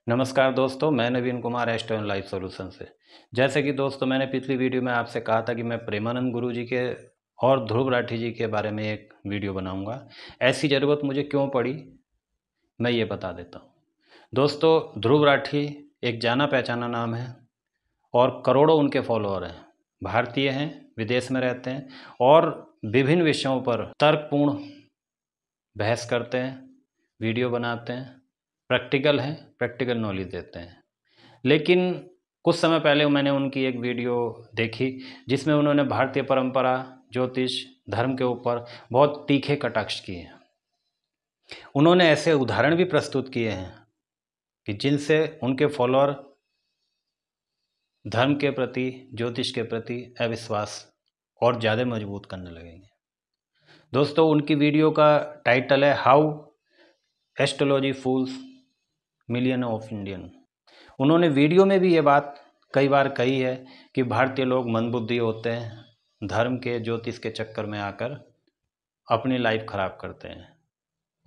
नमस्कार दोस्तों, मैं Naveen Kumar astro and life solution से। जैसे कि दोस्तों मैंने पिछली वीडियो में आपसे कहा था कि मैं प्रेमानंद गुरु जी के और ध्रुव राठी जी के बारे में एक वीडियो बनाऊंगा। ऐसी ज़रूरत मुझे क्यों पड़ी, मैं ये बता देता हूँ। दोस्तों, ध्रुव राठी एक जाना पहचाना नाम है और करोड़ों उनके फॉलोअर हैं। भारतीय हैं, विदेश में रहते हैं और विभिन्न विषयों पर तर्कपूर्ण बहस करते हैं, वीडियो बनाते हैं, प्रैक्टिकल हैं, प्रैक्टिकल नॉलेज देते हैं। लेकिन कुछ समय पहले मैंने उनकी एक वीडियो देखी जिसमें उन्होंने भारतीय परंपरा, ज्योतिष, धर्म के ऊपर बहुत तीखे कटाक्ष किए हैं। उन्होंने ऐसे उदाहरण भी प्रस्तुत किए हैं कि जिनसे उनके फॉलोअर धर्म के प्रति, ज्योतिष के प्रति अविश्वास और ज़्यादा मजबूत करने लगेंगे। दोस्तों, उनकी वीडियो का टाइटल है how astrology fools million of Indian. उन्होंने वीडियो में भी ये बात कई बार कही है कि भारतीय लोग मंदबुद्धि होते हैं, धर्म के, ज्योतिष के चक्कर में आकर अपनी लाइफ खराब करते हैं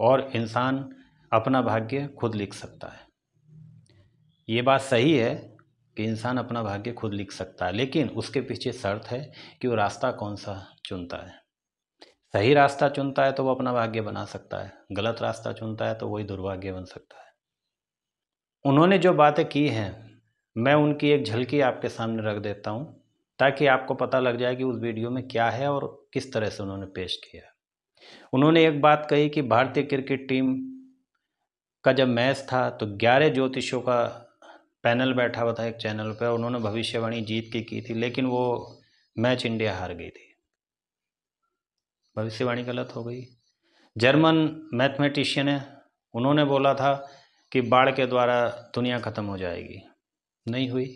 और इंसान अपना भाग्य खुद लिख सकता है। ये बात सही है कि इंसान अपना भाग्य खुद लिख सकता है, लेकिन उसके पीछे शर्त है कि वो रास्ता कौन सा चुनता है। सही रास्ता चुनता है तो वो अपना भाग्य बना सकता है, गलत रास्ता चुनता है तो वही दुर्भाग्य बन सकता है। उन्होंने जो बातें की हैं, मैं उनकी एक झलकी आपके सामने रख देता हूं ताकि आपको पता लग जाए कि उस वीडियो में क्या है और किस तरह से उन्होंने पेश किया। उन्होंने एक बात कही कि भारतीय क्रिकेट टीम का जब मैच था तो 11 ज्योतिषियों का पैनल बैठा हुआ था एक चैनल पर। उन्होंने भविष्यवाणी जीत की थी, लेकिन वो मैच इंडिया हार गई थी, भविष्यवाणी गलत हो गई। जर्मन मैथमेटिशियन है, उन्होंने बोला था कि बाढ़ के द्वारा दुनिया ख़त्म हो जाएगी, नहीं हुई,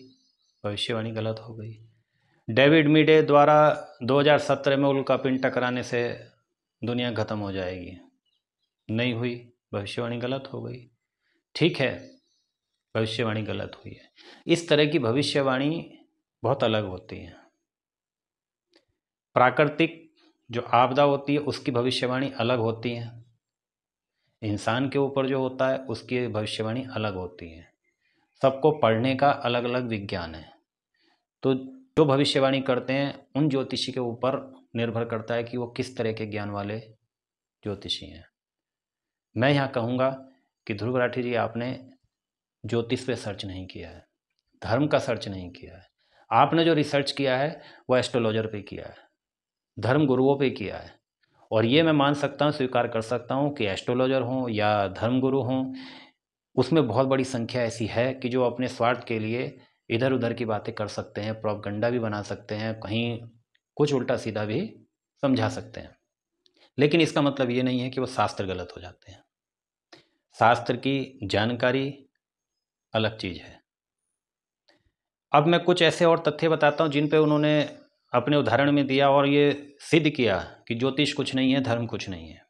भविष्यवाणी गलत हो गई। डेविड मीडे द्वारा 2017 में उल्कापिंड टकराने से दुनिया ख़त्म हो जाएगी, नहीं हुई, भविष्यवाणी गलत हो गई। ठीक है, भविष्यवाणी गलत हुई है। इस तरह की भविष्यवाणी बहुत अलग होती है। प्राकृतिक जो आपदा होती है उसकी भविष्यवाणी अलग होती है, इंसान के ऊपर जो होता है उसकी भविष्यवाणी अलग होती है। सबको पढ़ने का अलग अलग विज्ञान है। तो जो भविष्यवाणी करते हैं उन ज्योतिषी के ऊपर निर्भर करता है कि वो किस तरह के ज्ञान वाले ज्योतिषी हैं। मैं यहाँ कहूँगा कि ध्रुव राठी जी, आपने ज्योतिष पे सर्च नहीं किया है, धर्म का सर्च नहीं किया है। आपने जो रिसर्च किया है वो एस्ट्रोलॉजर पे किया है, धर्म गुरुओं पे किया है। और ये मैं मान सकता हूँ, स्वीकार कर सकता हूँ कि एस्ट्रोलॉजर हों या धर्म गुरु हों, उसमें बहुत बड़ी संख्या ऐसी है कि जो अपने स्वार्थ के लिए इधर उधर की बातें कर सकते हैं, प्रोपगंडा भी बना सकते हैं, कहीं कुछ उल्टा सीधा भी समझा सकते हैं। लेकिन इसका मतलब ये नहीं है कि वो शास्त्र गलत हो जाते हैं। शास्त्र की जानकारी अलग चीज़ है। अब मैं कुछ ऐसे और तथ्य बताता हूँ जिन पे उन्होंने अपने उदाहरण में दिया और ये सिद्ध किया कि ज्योतिष कुछ नहीं है, धर्म कुछ नहीं है।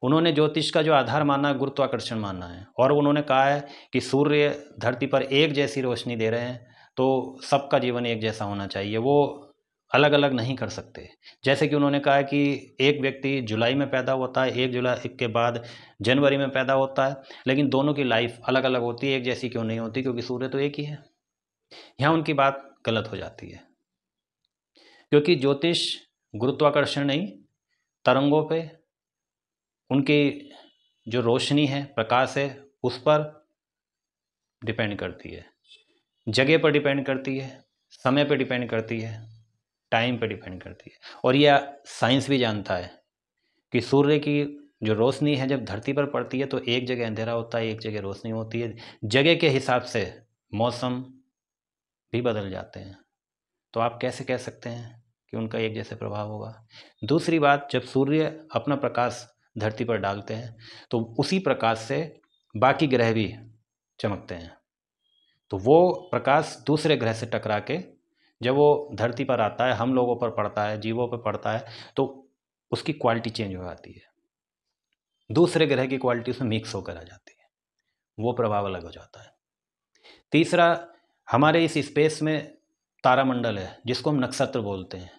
उन्होंने ज्योतिष का जो आधार माना गुरुत्वाकर्षण माना है और उन्होंने कहा है कि सूर्य धरती पर एक जैसी रोशनी दे रहे हैं तो सबका जीवन एक जैसा होना चाहिए, वो अलग अलग नहीं कर सकते। जैसे कि उन्होंने कहा है कि एक व्यक्ति जुलाई में पैदा होता है, 1 जुलाई के बाद जनवरी में पैदा होता है, लेकिन दोनों की लाइफ अलग अलग होती है, एक जैसी क्यों नहीं होती? क्योंकि सूर्य तो एक ही है। यहाँ उनकी बात गलत हो जाती है, क्योंकि ज्योतिष गुरुत्वाकर्षण नहीं, तरंगों पे, उनकी जो रोशनी है, प्रकाश है, उस पर डिपेंड करती है, जगह पर डिपेंड करती है, समय पर डिपेंड करती है, टाइम पर डिपेंड करती है। और यह साइंस भी जानता है कि सूर्य की जो रोशनी है जब धरती पर पड़ती है तो एक जगह अंधेरा होता है, एक जगह रोशनी होती है। जगह के हिसाब से मौसम भी बदल जाते हैं, तो आप कैसे कह सकते हैं कि उनका एक जैसे प्रभाव होगा? दूसरी बात, जब सूर्य अपना प्रकाश धरती पर डालते हैं तो उसी प्रकाश से बाकी ग्रह भी चमकते हैं। तो वो प्रकाश दूसरे ग्रह से टकरा के जब वो धरती पर आता है, हम लोगों पर पड़ता है, जीवों पर पड़ता है, तो उसकी क्वालिटी चेंज हो जाती है, दूसरे ग्रह की क्वालिटी उसमें मिक्स होकर आ जाती है, वो प्रभाव अलग हो जाता है। तीसरा, हमारे इस स्पेस में तारामंडल है जिसको हम नक्षत्र बोलते हैं,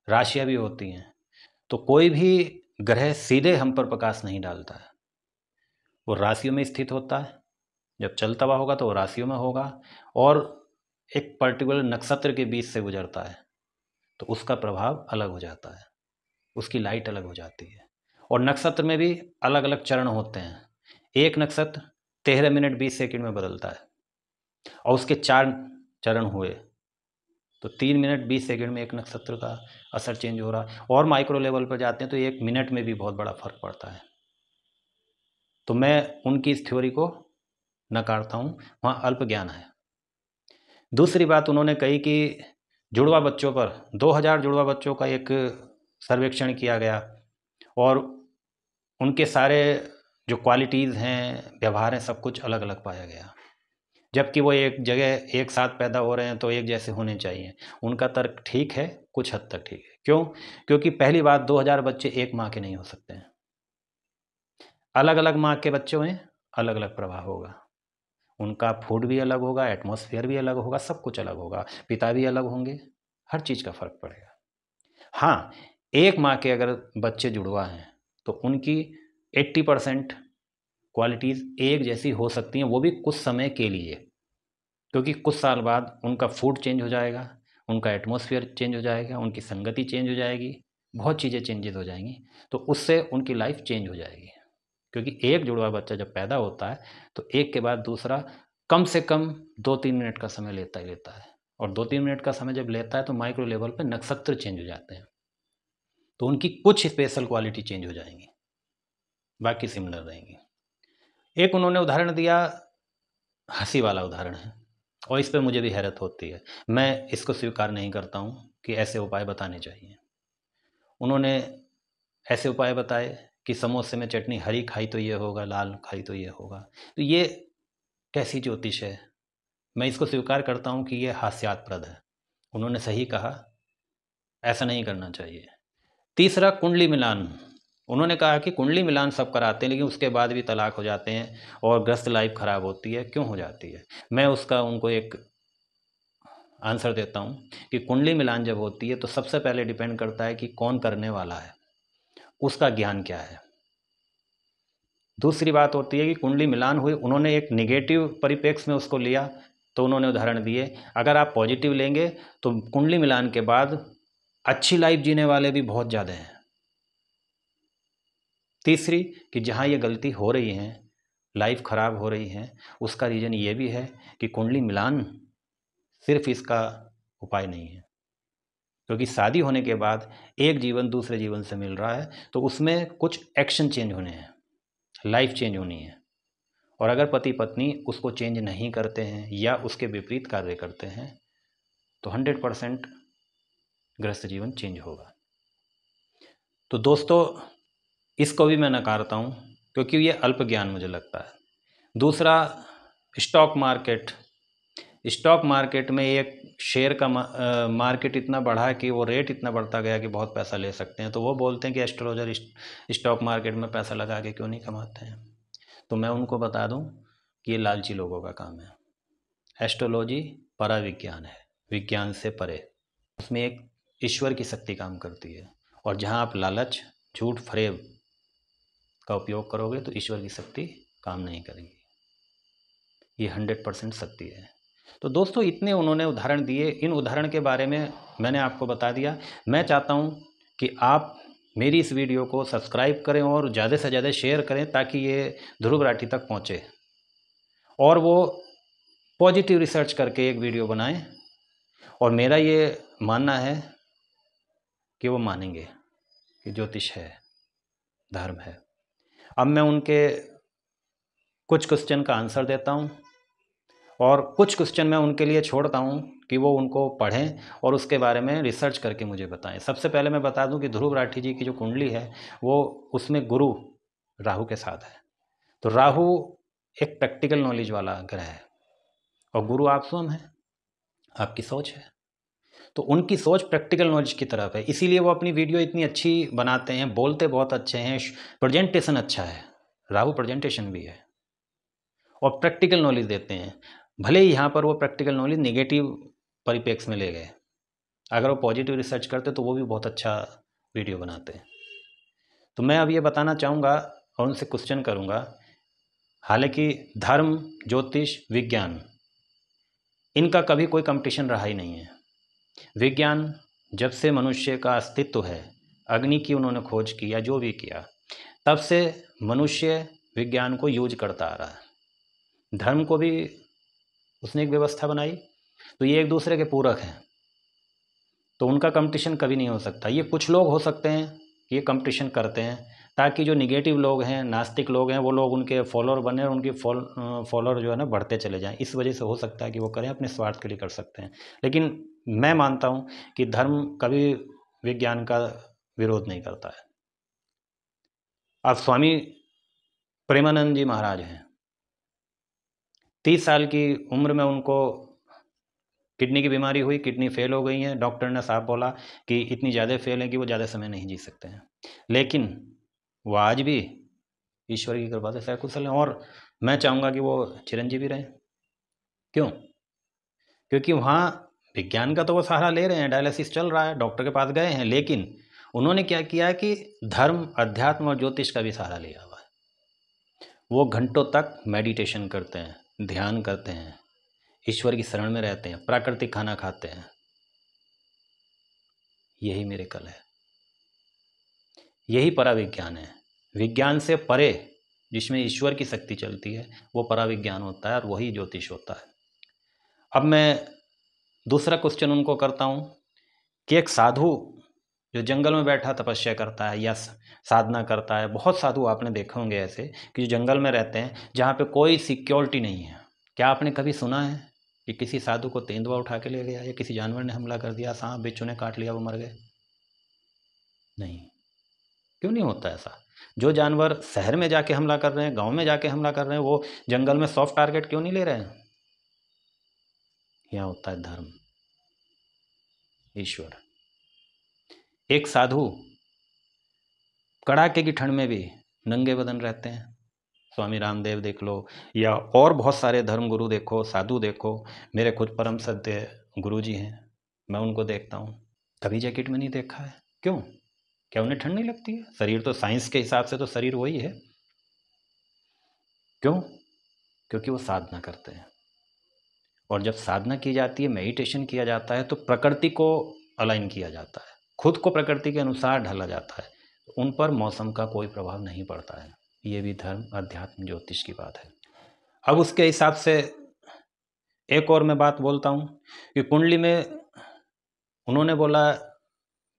राशियाँ भी होती हैं। तो कोई भी ग्रह सीधे हम पर प्रकाश नहीं डालता है, वो राशियों में स्थित होता है, जब चलता हुआ होगा तो वो राशियों में होगा और एक पर्टिकुलर नक्षत्र के बीच से गुजरता है तो उसका प्रभाव अलग हो जाता है, उसकी लाइट अलग हो जाती है। और नक्षत्र में भी अलग अलग चरण होते हैं। एक नक्षत्र 13 मिनट 20 सेकंड में बदलता है और उसके 4 चरण हुए तो 3 मिनट 20 सेकंड में एक नक्षत्र का असर चेंज हो रहा है। और माइक्रो लेवल पर जाते हैं तो 1 मिनट में भी बहुत बड़ा फर्क पड़ता है। तो मैं उनकी इस थ्योरी को नकारता हूँ, वहाँ अल्प ज्ञान है। दूसरी बात उन्होंने कही कि जुड़वा बच्चों पर 2000 जुड़वा बच्चों का एक सर्वेक्षण किया गया और उनके सारे जो क्वालिटीज़ हैं, व्यवहार हैं, सब कुछ अलग अलग पाया गया, जबकि वो एक जगह एक साथ पैदा हो रहे हैं तो एक जैसे होने चाहिए। उनका तर्क ठीक है, कुछ हद तक ठीक है। क्यों? क्योंकि पहली बात 2000 बच्चे एक माँ के नहीं हो सकते हैं। अलग अलग माँ के बच्चों में अलग अलग प्रभाव होगा, उनका फूड भी अलग होगा, एटमॉस्फेयर भी अलग होगा, सब कुछ अलग होगा, पिता भी अलग होंगे, हर चीज़ का फर्क पड़ेगा। हाँ, एक माँ के अगर बच्चे जुड़वा हैं तो उनकी 80% क्वालिटीज़ एक जैसी हो सकती हैं, वो भी कुछ समय के लिए, क्योंकि कुछ साल बाद उनका फूड चेंज हो जाएगा, उनका एटमॉस्फेयर चेंज हो जाएगा, उनकी संगति चेंज हो जाएगी, बहुत चीज़ें चेंजेस हो जाएंगी, तो उससे उनकी लाइफ चेंज हो जाएगी। क्योंकि एक जुड़वा बच्चा जब पैदा होता है तो एक के बाद दूसरा कम से कम 2-3 मिनट का समय लेता ही लेता है, और 2-3 मिनट का समय जब लेता है तो माइक्रो लेवल पे नक्षत्र चेंज हो जाते हैं, तो उनकी कुछ स्पेशल क्वालिटी चेंज हो जाएंगी, बाकी सिमिलर रहेंगी। एक उन्होंने उदाहरण दिया, हंसी वाला उदाहरण है, और इस पर मुझे भी हैरत होती है। मैं इसको स्वीकार नहीं करता हूँ कि ऐसे उपाय बताने चाहिए। उन्होंने ऐसे उपाय बताए कि समोसे में चटनी हरी खाई तो ये होगा, लाल खाई तो ये होगा। तो ये कैसी ज्योतिष है? मैं इसको स्वीकार करता हूँ कि ये हास्यास्पद है। उन्होंने सही कहा, ऐसा नहीं करना चाहिए। तीसरा, कुंडली मिलान। उन्होंने कहा कि कुंडली मिलान सब कराते हैं लेकिन उसके बाद भी तलाक हो जाते हैं और ग्रस्त लाइफ खराब होती है। क्यों हो जाती है? मैं उसका उनको एक आंसर देता हूँ कि कुंडली मिलान जब होती है तो सबसे पहले डिपेंड करता है कि कौन करने वाला है, उसका ज्ञान क्या है। दूसरी बात होती है कि कुंडली मिलान हुई, उन्होंने एक निगेटिव परिप्रेक्ष्य में उसको लिया, तो उन्होंने उदाहरण दिए। अगर आप पॉजिटिव लेंगे तो कुंडली मिलान के बाद अच्छी लाइफ जीने वाले भी बहुत ज़्यादा हैं। तीसरी, कि जहाँ ये गलती हो रही है, लाइफ खराब हो रही है, उसका रीज़न ये भी है कि कुंडली मिलान सिर्फ इसका उपाय नहीं है, क्योंकि शादी होने के बाद एक जीवन दूसरे जीवन से मिल रहा है तो उसमें कुछ एक्शन चेंज होने हैं, लाइफ चेंज होनी है। और अगर पति पत्नी उसको चेंज नहीं करते हैं या उसके विपरीत कार्य करते हैं तो 100% गृहस्थ जीवन चेंज होगा। तो दोस्तों, इसको भी मैं नकारता हूँ क्योंकि ये अल्प ज्ञान मुझे लगता है। दूसरा, स्टॉक मार्केट। स्टॉक मार्केट में एक शेयर का मार्केट इतना बढ़ा कि वो रेट इतना बढ़ता गया कि बहुत पैसा ले सकते हैं, तो वो बोलते हैं कि एस्ट्रोलॉजर स्टॉक मार्केट में पैसा लगा के क्यों नहीं कमाते हैं। तो मैं उनको बता दूं कि ये लालची लोगों का काम है। एस्ट्रोलॉजी पराविज्ञान है, विज्ञान से परे। उसमें एक ईश्वर की शक्ति काम करती है, और जहाँ आप लालच, झूठ, फरेब का उपयोग करोगे तो ईश्वर की शक्ति काम नहीं करेगी। ये 100% सत्य है। तो दोस्तों, इतने उन्होंने उदाहरण दिए, इन उदाहरण के बारे में मैंने आपको बता दिया। मैं चाहता हूँ कि आप मेरी इस वीडियो को सब्सक्राइब करें और ज़्यादा से ज़्यादा शेयर करें ताकि ये ध्रुव राठी तक पहुँचे, और वो पॉजिटिव रिसर्च करके एक वीडियो बनाएं। और मेरा ये मानना है कि वो मानेंगे कि ज्योतिष है, धर्म है। अब मैं उनके कुछ क्वेश्चन का आंसर देता हूँ और कुछ क्वेश्चन मैं उनके लिए छोड़ता हूँ कि वो उनको पढ़ें और उसके बारे में रिसर्च करके मुझे बताएं। सबसे पहले मैं बता दूं कि ध्रुव राठी जी की जो कुंडली है वो, उसमें गुरु राहु के साथ है। तो राहु एक प्रैक्टिकल नॉलेज वाला ग्रह है और गुरु आप स्वयं है, आपकी सोच है। तो उनकी सोच प्रैक्टिकल नॉलेज की तरफ है, इसीलिए वो अपनी वीडियो इतनी अच्छी बनाते हैं, बोलते बहुत अच्छे हैं, प्रेजेंटेशन अच्छा है। राहु प्रेजेंटेशन भी है और प्रैक्टिकल नॉलेज देते हैं। भले ही यहाँ पर वो प्रैक्टिकल नॉलेज नेगेटिव परिप्रेक्ष्य में ले गए, अगर वो पॉजिटिव रिसर्च करते तो वो भी बहुत अच्छा वीडियो बनाते हैं। तो मैं अब ये बताना चाहूँगा और उनसे क्वेश्चन करूँगा, हालांकि धर्म, ज्योतिष, विज्ञान, इनका कभी कोई कंपटीशन रहा ही नहीं है। विज्ञान जब से मनुष्य का अस्तित्व है, अग्नि की उन्होंने खोज की या जो भी किया, तब से मनुष्य विज्ञान को यूज करता आ रहा है। धर्म को भी उसने एक व्यवस्था बनाई, तो ये एक दूसरे के पूरक हैं, तो उनका कंपटीशन कभी नहीं हो सकता। ये कुछ लोग हो सकते हैं कि ये कंपटीशन करते हैं ताकि जो निगेटिव लोग हैं, नास्तिक लोग हैं, वो लोग उनके फॉलोअर बने और उनके फॉलोअर जो है ना बढ़ते चले जाएं। इस वजह से हो सकता है कि वो करें, अपने स्वार्थ के लिए कर सकते हैं। लेकिन मैं मानता हूँ कि धर्म कभी विज्ञान का विरोध नहीं करता है। अब स्वामी प्रेमानंद जी महाराज हैं, 30 साल की उम्र में उनको किडनी की बीमारी हुई, किडनी फेल हो गई है। डॉक्टर ने साफ बोला कि इतनी ज़्यादा फेल है कि वो ज़्यादा समय नहीं जी सकते हैं। लेकिन वो आज भी ईश्वर की कृपा से सकुशल हैं, और मैं चाहूँगा कि वो चिरंजीवी रहें। क्यों? क्योंकि वहाँ विज्ञान का तो वो सहारा ले रहे हैं, डायलिसिस चल रहा है, डॉक्टर के पास गए हैं, लेकिन उन्होंने क्या किया कि धर्म, अध्यात्म और ज्योतिष का भी सहारा लिया हुआ है। वो घंटों तक मेडिटेशन करते हैं, ध्यान करते हैं, ईश्वर की शरण में रहते हैं, प्राकृतिक खाना खाते हैं। यही मिरेकल है, यही पराविज्ञान है। विज्ञान से परे जिसमें ईश्वर की शक्ति चलती है, वो पराविज्ञान होता है और वही ज्योतिष होता है। अब मैं दूसरा क्वेश्चन उनको करता हूँ कि एक साधु जो जंगल में बैठा तपस्या करता है या साधना करता है, बहुत साधु आपने देखे होंगे ऐसे कि जो जंगल में रहते हैं जहाँ पे कोई सिक्योरिटी नहीं है। क्या आपने कभी सुना है कि किसी साधु को तेंदुआ उठा के ले गया या किसी जानवर ने हमला कर दिया, सांप बिच्छू ने काट लिया, वो मर गए? नहीं। क्यों नहीं होता ऐसा? जो जानवर शहर में जाके हमला कर रहे हैं, गांव में जाके हमला कर रहे हैं, वो जंगल में सॉफ्ट टारगेट क्यों नहीं ले रहे हैं? यहाँ होता है धर्म, ईश्वर। एक साधु कड़ाके की ठंड में भी नंगे बदन रहते हैं। स्वामी रामदेव देख लो, या और बहुत सारे धर्म गुरु देखो, साधु देखो। मेरे खुद परम सत्य गुरु जी हैं, मैं उनको देखता हूँ, कभी जैकेट में नहीं देखा है। क्यों? क्या उन्हें ठंड नहीं लगती है? शरीर तो साइंस के हिसाब से तो शरीर वही है। क्यों? क्योंकि वो साधना करते हैं, और जब साधना की जाती है, मेडिटेशन किया जाता है, तो प्रकृति को अलाइन किया जाता है, खुद को प्रकृति के अनुसार ढाला जाता है, उन पर मौसम का कोई प्रभाव नहीं पड़ता है। ये भी धर्म, अध्यात्म, ज्योतिष की बात है। अब उसके हिसाब से एक और मैं बात बोलता हूँ कि कुंडली में उन्होंने बोला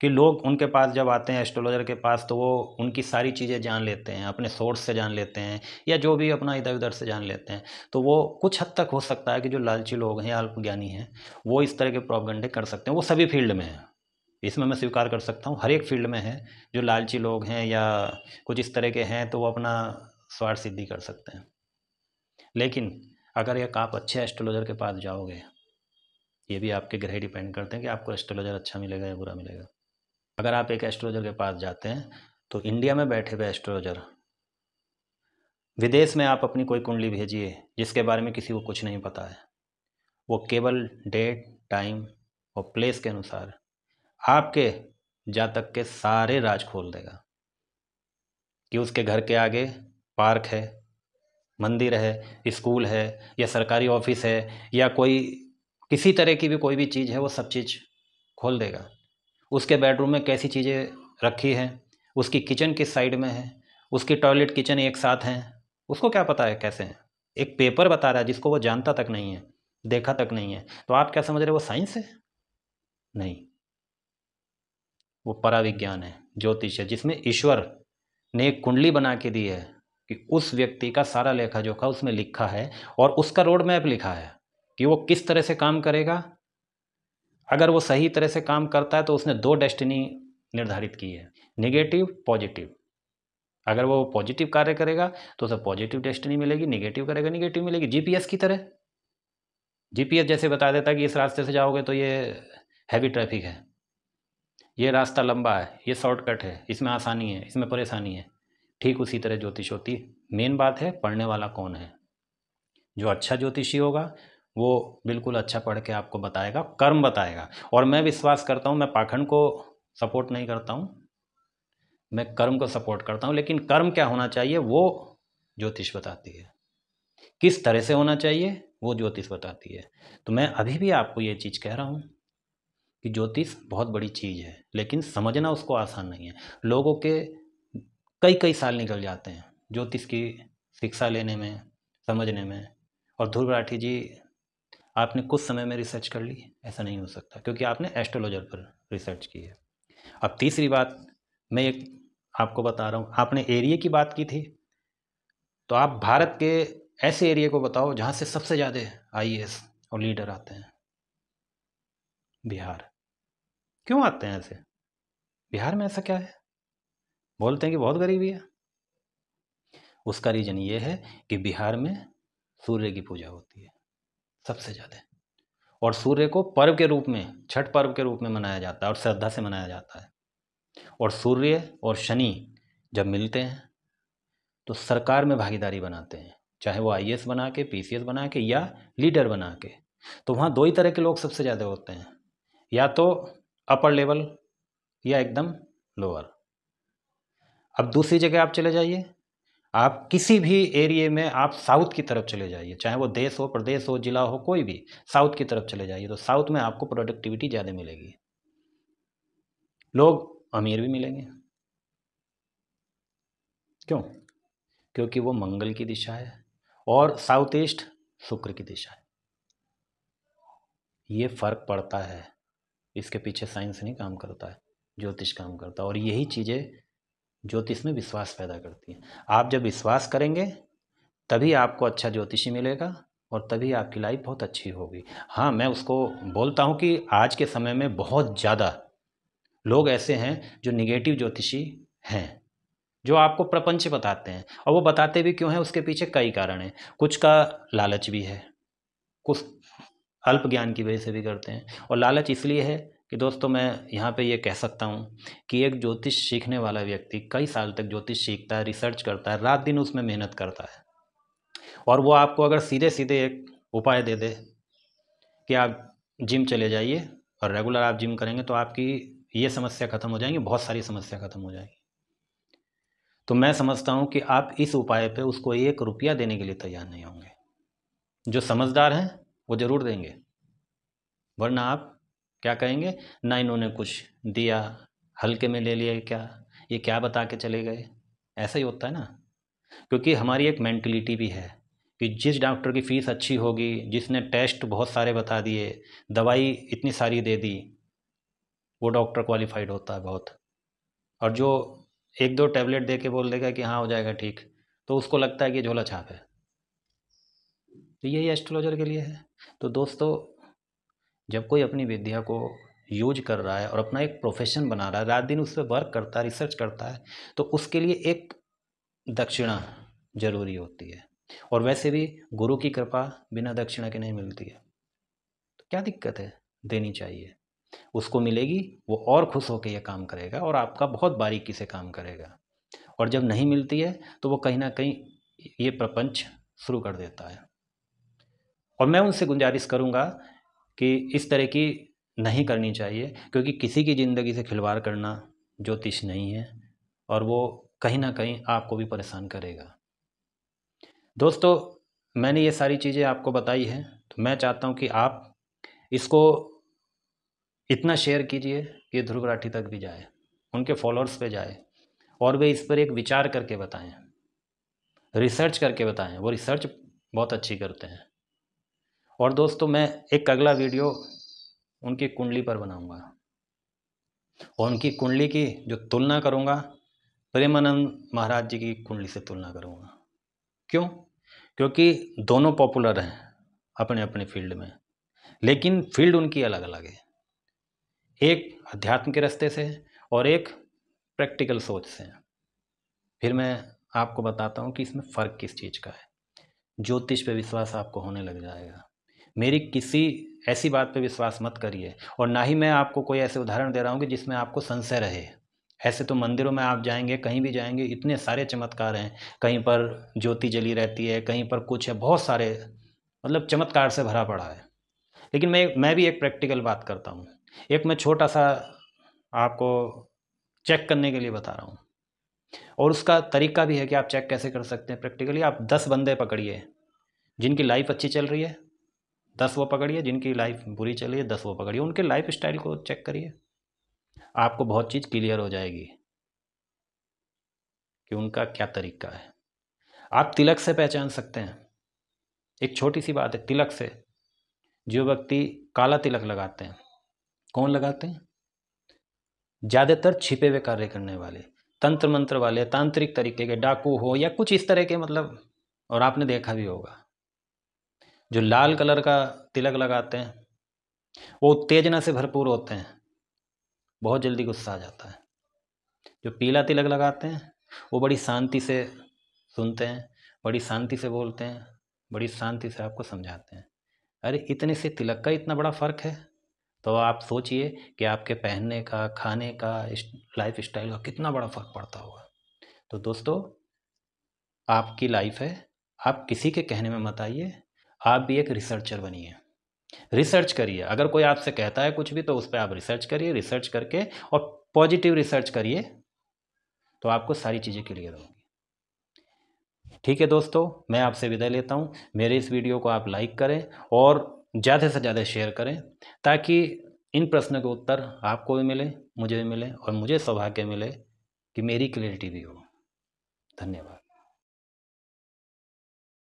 कि लोग उनके पास जब आते हैं एस्ट्रोलॉजर के पास, तो वो उनकी सारी चीज़ें जान लेते हैं, अपने सोर्स से जान लेते हैं, या जो भी अपना इधर उधर से जान लेते हैं। तो वो कुछ हद तक हो सकता है कि जो लालची लोग हैं या अल्पज्ञानी हैं, वो इस तरह के प्रोपगंडे कर सकते हैं। वो सभी फील्ड में है, इसमें मैं स्वीकार कर सकता हूँ, हर एक फील्ड में है। जो लालची लोग हैं या कुछ इस तरह के हैं, तो वो अपना स्वार्थ सिद्धि कर सकते हैं। लेकिन अगर एक आप अच्छे एस्ट्रोलॉजर के पास जाओगे, ये भी आपके ग्रह डिपेंड करते हैं कि आपको एस्ट्रोलॉजर अच्छा मिलेगा या बुरा मिलेगा। अगर आप एक एस्ट्रोलॉजर के पास जाते हैं, तो इंडिया में बैठे हुए एस्ट्रोलॉजर, विदेश में आप अपनी कोई कुंडली भेजिए जिसके बारे में किसी को कुछ नहीं पता है, वो केवल डेट, टाइम और प्लेस के अनुसार आपके जातक के सारे राज खोल देगा कि उसके घर के आगे पार्क है, मंदिर है, स्कूल है, या सरकारी ऑफिस है, या कोई किसी तरह की भी कोई भी चीज़ है, वो सब चीज़ खोल देगा। उसके बेडरूम में कैसी चीज़ें रखी हैं, उसकी किचन किस साइड में है, उसकी टॉयलेट किचन एक साथ हैं, उसको क्या पता है कैसे हैं? एक पेपर बता रहा है जिसको वो जानता तक नहीं है, देखा तक नहीं है। तो आप क्या समझ रहे हो वो साइंस है? नहीं, वो पराविज्ञान है, ज्योतिष है, जिसमें ईश्वर ने एक कुंडली बना के दी है कि उस व्यक्ति का सारा लेखा जोखा उसमें लिखा है, और उसका रोड मैप लिखा है कि वो किस तरह से काम करेगा। अगर वो सही तरह से काम करता है तो उसने 2 डेस्टिनी निर्धारित की है, नेगेटिव, पॉजिटिव। अगर वो पॉजिटिव कार्य करेगा तो उसे पॉजिटिव डेस्टिनी मिलेगी, नेगेटिव करेगा नेगेटिव मिलेगी। जीपीएस की तरह, जीपीएस जैसे बता देता है कि इस रास्ते से जाओगे तो ये हैवी ट्रैफिक है, ये रास्ता लंबा है, ये शॉर्टकट है, इसमें आसानी है, इसमें परेशानी है। ठीक उसी तरह ज्योतिष होती है। मेन बात है पढ़ने वाला कौन है। जो अच्छा ज्योतिषी होगा वो बिल्कुल अच्छा पढ़ के आपको बताएगा, कर्म बताएगा। और मैं विश्वास करता हूँ, मैं पाखंड को सपोर्ट नहीं करता हूँ, मैं कर्म को सपोर्ट करता हूँ। लेकिन कर्म क्या होना चाहिए वो ज्योतिष बताती है। किस तरह से होना चाहिए वो ज्योतिष बताती है। तो मैं अभी भी आपको ये चीज़ कह रहा हूँ कि ज्योतिष बहुत बड़ी चीज़ है, लेकिन समझना उसको आसान नहीं है। लोगों के कई कई साल निकल जाते हैं ज्योतिष की शिक्षा लेने में, समझने में। और ध्रुव राठी जी, आपने कुछ समय में रिसर्च कर ली, ऐसा नहीं हो सकता, क्योंकि आपने एस्ट्रोलॉजर पर रिसर्च की है। अब तीसरी बात मैं एक आपको बता रहा हूँ, आपने एरिया की बात की थी, तो आप भारत के ऐसे एरिया को बताओ जहाँ से सबसे ज़्यादा आईएएस और लीडर आते हैं। बिहार। क्यों आते हैं ऐसे? बिहार में ऐसा क्या है? बोलते हैं कि बहुत गरीबी है। उसका रीज़न ये है कि बिहार में सूर्य की पूजा होती है सबसे ज़्यादा, और सूर्य को पर्व के रूप में, छठ पर्व के रूप में मनाया जाता है और श्रद्धा से मनाया जाता है। और सूर्य और शनि जब मिलते हैं तो सरकार में भागीदारी बनाते हैं, चाहे वो आईएएस बना के, पीसीएस बना के, या लीडर बना के। तो वहाँ दो ही तरह के लोग सबसे ज़्यादा होते हैं, या तो अपर लेवल या एकदम लोअर। अब दूसरी जगह आप चले जाइए, आप किसी भी एरिया में आप साउथ की तरफ चले जाइए, चाहे वो देश हो, प्रदेश हो, जिला हो, कोई भी, साउथ की तरफ चले जाइए, तो साउथ में आपको प्रोडक्टिविटी ज़्यादा मिलेगी, लोग अमीर भी मिलेंगे। क्यों? क्योंकि वो मंगल की दिशा है और साउथ ईस्ट शुक्र की दिशा है। ये फर्क पड़ता है, इसके पीछे साइंस नहीं काम करता है, ज्योतिष काम करता है। और यही चीज़ें ज्योतिष में विश्वास पैदा करती हैं। आप जब विश्वास करेंगे तभी आपको अच्छा ज्योतिषी मिलेगा और तभी आपकी लाइफ बहुत अच्छी होगी। हाँ, मैं उसको बोलता हूँ कि आज के समय में बहुत ज़्यादा लोग ऐसे हैं जो निगेटिव ज्योतिषी हैं, जो आपको प्रपंच बताते हैं। और वो बताते भी क्यों हैं, उसके पीछे कई कारण हैं। कुछ का लालच भी है, कुछ अल्प ज्ञान की वजह से भी करते हैं। और लालच इसलिए है कि दोस्तों, मैं यहाँ पे ये कह सकता हूँ कि एक ज्योतिष सीखने वाला व्यक्ति कई साल तक ज्योतिष सीखता है, रिसर्च करता है, रात दिन उसमें मेहनत करता है, और वो आपको अगर सीधे सीधे एक उपाय दे दे कि आप जिम चले जाइए और रेगुलर आप जिम करेंगे तो आपकी ये समस्या खत्म हो जाएंगी, बहुत सारी समस्या खत्म हो जाएगी, तो मैं समझता हूँ कि आप इस उपाय पे उसको 1 रुपया देने के लिए तैयार नहीं होंगे। जो समझदार हैं वो ज़रूर देंगे, वरना आप क्या कहेंगे, ना इन्होंने कुछ दिया, हल्के में ले लिया, क्या ये क्या बता के चले गए। ऐसा ही होता है ना, क्योंकि हमारी एक मेंटलिटी भी है कि जिस डॉक्टर की फ़ीस अच्छी होगी, जिसने टेस्ट बहुत सारे बता दिए, दवाई इतनी सारी दे दी, वो डॉक्टर क्वालिफाइड होता है बहुत। और जो 1-2 टैबलेट दे के बोल देगा कि हाँ हो जाएगा ठीक, तो उसको लगता है कि झोला छाप है। तो यही एस्ट्रोलॉजर के लिए है। तो दोस्तों, जब कोई अपनी विद्या को यूज कर रहा है और अपना एक प्रोफेशन बना रहा है, रात दिन उस पर वर्क करता है, रिसर्च करता है, तो उसके लिए एक दक्षिणा जरूरी होती है। और वैसे भी गुरु की कृपा बिना दक्षिणा के नहीं मिलती है, तो क्या दिक्कत है, देनी चाहिए, उसको मिलेगी, वो और खुश होकर ये काम करेगा और आपका बहुत बारीकी से काम करेगा। और जब नहीं मिलती है तो वो कहीं ना कहीं ये प्रपंच शुरू कर देता है। और मैं उनसे गुजारिश करूँगा कि इस तरह की नहीं करनी चाहिए, क्योंकि किसी की ज़िंदगी से खिलवाड़ करना ज्योतिष नहीं है, और वो कहीं ना कहीं आपको भी परेशान करेगा। दोस्तों, मैंने ये सारी चीज़ें आपको बताई हैं, तो मैं चाहता हूँ कि आप इसको इतना शेयर कीजिए कि ध्रुव राठी तक भी जाए, उनके फॉलोअर्स पे जाए, और वे इस पर एक विचार करके बताएं, रिसर्च करके बताएं। वो रिसर्च बहुत अच्छी करते हैं। और दोस्तों, मैं एक अगला वीडियो उनकी कुंडली पर बनाऊंगा और उनकी कुंडली की जो तुलना करूंगा, प्रेमानंद महाराज जी की कुंडली से तुलना करूंगा। क्यों? क्योंकि दोनों पॉपुलर हैं अपने अपने फील्ड में, लेकिन फील्ड उनकी अलग अलग है। एक अध्यात्म के रास्ते से है और एक प्रैक्टिकल सोच से है। फिर मैं आपको बताता हूँ कि इसमें फ़र्क किस चीज़ का है। ज्योतिष पे विश्वास आपको होने लग जाएगा। मेरी किसी ऐसी बात पे विश्वास मत करिए, और ना ही मैं आपको कोई ऐसे उदाहरण दे रहा हूँ कि जिसमें आपको संशय रहे। ऐसे तो मंदिरों में आप जाएंगे, कहीं भी जाएंगे, इतने सारे चमत्कार हैं, कहीं पर ज्योति जली रहती है, कहीं पर कुछ है, बहुत सारे, मतलब चमत्कार से भरा पड़ा है। लेकिन मैं भी एक प्रैक्टिकल बात करता हूँ। एक मैं छोटा सा आपको चेक करने के लिए बता रहा हूँ, और उसका तरीका भी है कि आप चेक कैसे कर सकते हैं प्रैक्टिकली। आप 10 बंदे पकड़िए, जिनकी लाइफ अच्छी चल रही है 10 वो पकड़िए, जिनकी लाइफ बुरी चल रही है 10 वो पकड़िए, उनके लाइफ स्टाइल को चेक करिए, आपको बहुत चीज़ क्लियर हो जाएगी कि उनका क्या तरीका है। आप तिलक से पहचान सकते हैं। एक छोटी सी बात है, तिलक से। जो व्यक्ति काला तिलक लगाते हैं, कौन लगाते हैं? ज़्यादातर छिपे हुए कार्य करने वाले, तंत्र मंत्र वाले, तांत्रिक तरीके के, डाकू हो या कुछ इस तरह के, मतलब। और आपने देखा भी होगा, जो लाल कलर का तिलक लगाते हैं वो उत्तेजना से भरपूर होते हैं, बहुत जल्दी गुस्सा आ जाता है। जो पीला तिलक लगाते हैं वो बड़ी शांति से सुनते हैं, बड़ी शांति से बोलते हैं, बड़ी शांति से आपको समझाते हैं। अरे इतने से तिलक का इतना बड़ा फ़र्क है, तो आप सोचिए कि आपके पहनने का, खाने का, लाइफ स्टाइल का कितना बड़ा फ़र्क पड़ता होगा। तो दोस्तों, आपकी लाइफ है, आप किसी के कहने में मत आइए, आप भी एक रिसर्चर बनिए। रिसर्च करिए, अगर कोई आपसे कहता है कुछ भी तो उस पर आप रिसर्च करिए, रिसर्च करके और पॉजिटिव रिसर्च करिए तो आपको सारी चीज़ें क्लियर होंगी। ठीक है दोस्तों, मैं आपसे विदा लेता हूँ। मेरे इस वीडियो को आप लाइक करें और ज़्यादा से ज़्यादा शेयर करें, ताकि इन प्रश्नों के उत्तर आपको भी मिले, मुझे भी मिले और मुझे सौभाग्य मिले कि मेरी क्लैरिटी भी हो। धन्यवाद।